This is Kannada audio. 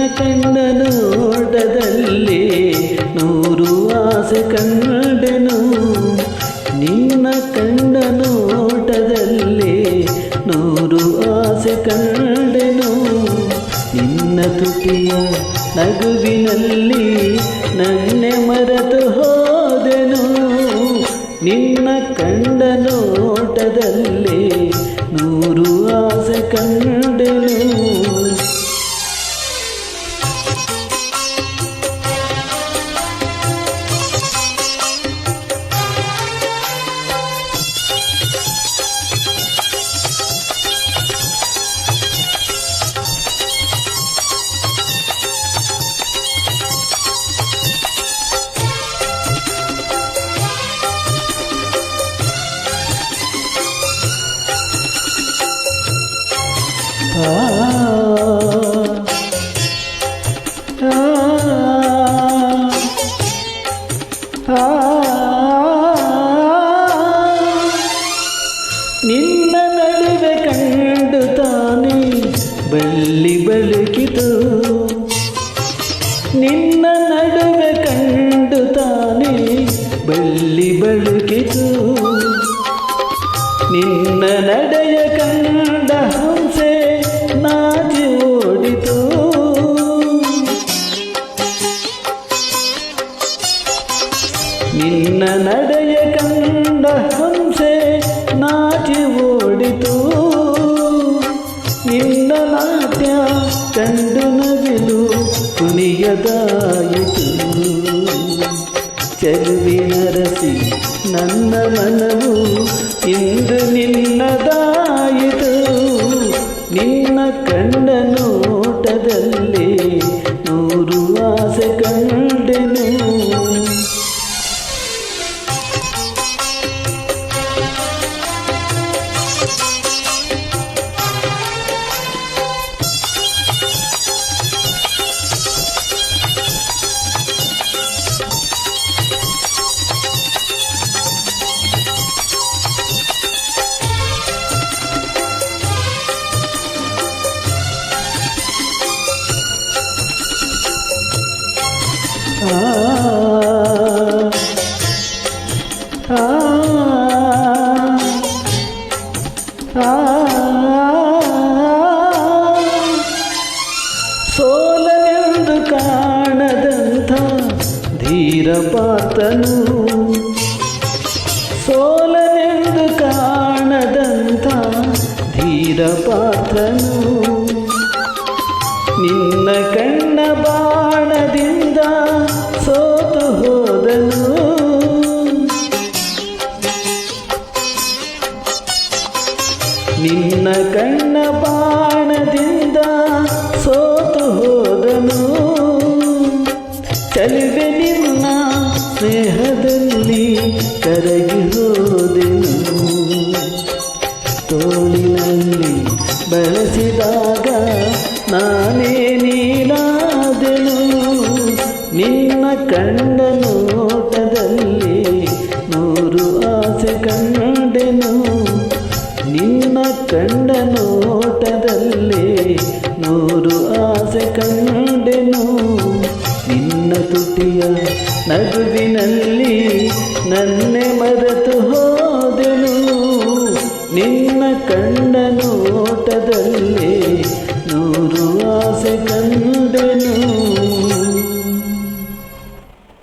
ಕಂಡ ನೋಟದಲ್ಲಿ ನೂರು ಆಸೆ ಕಂಡೆನು. ನಿನ್ನ ಕಂಡ ನೋಟದಲ್ಲಿ ನೂರು ಆಸೆ ಕಂಡೆನು. ನಿನ್ನ ತುಟಿಯ ನಗುವಿನಲ್ಲಿ ನನ್ನೆ ಮರೆತು ಹೋದೆನು. ನಿನ್ನ ಕಂಡ ನೋಟದಲ್ಲಿ ನೂರು ಆಸೆ ಕಂಡೆನು. ನಿನ್ನ ನಡುವೆ ಕಂಡು ತಾನೇ ಬಳ್ಳಿ ಬಳುಕಿತು. ನಿನ್ನ ನಡುವೆ ಕಂಡು ತಾನೇ ಬಳ್ಳಿ ಬಳುಕಿತು. ನಿನ್ನ ನಡೆಯ ಕಂಡ ಹಂಸೆ ನಾಚಿ ಓಡಿತು. ನಿನ್ನ ನಡೆಯ ಕಂಡ ಹಂಸೆ ನಾಚಿ ಓಡಿತು. ನಿನ್ನ ನಾಟ್ಯ ಕಂಡು ನವಿಲು ಕುಣಿಯದಾಯಿತು. ಚೆಲುವಿನರಸಿ ನನ್ನ ಮನವು ಇಂದು ನಿನ್ನದಾಯಿತು. ನಿನ್ನ ಕಂಡ ನೋಟದಲ್ಲಿ ನೂರು ಆಸೆ ಕಂಡೆನು. ಸೋಲನೆಂದು ಕಾಣದಂಥ ಧೀರಪಾತನು. ಸೋಲನೆಂದು ಕಾಣದಂಥ ಧೀರಪಾತನು. ನಿನ್ನ ಕಣ್ಣ ಬಾಣದಿಂದ ಸೋತು ಹೋದನು. ನಿನ್ನ ಕಣ್ಣ ಬಾಣದಿಂದ ಸೋತು ಹೋದನು. ಚಲುವೆ ನಿನ್ನ ಸ್ನೇಹದಲ್ಲಿ ಕರಗಿ ಹೋದೆನು. ತೋಳಿನಲ್ಲಿ ಬಳಸಿದಾಗ ನಾನೇ ನೀನಾದೆನು. ನಿನ್ನ ಕಂಡ ನೋಟದಲ್ಲಿ ನೂರು ಆಸೆ ಕಂಡೆನು. ನಿನ್ನ ಕಂಡ ನೋಟದಲ್ಲಿ ನೂರು ಆಸೆ ಕಂಡೆನು. ನಿನ್ನ ತುಟಿಯ ನಗುವಿನಲ್ಲಿ ನನ್ನೆ ಮರೆತು ಹೋದೆನು. ನಿನ್ನ ಕಂಡ ನೋಟದಲ್ಲಿ ನೂರು ಆಸೆ ಕಂಡೆನು.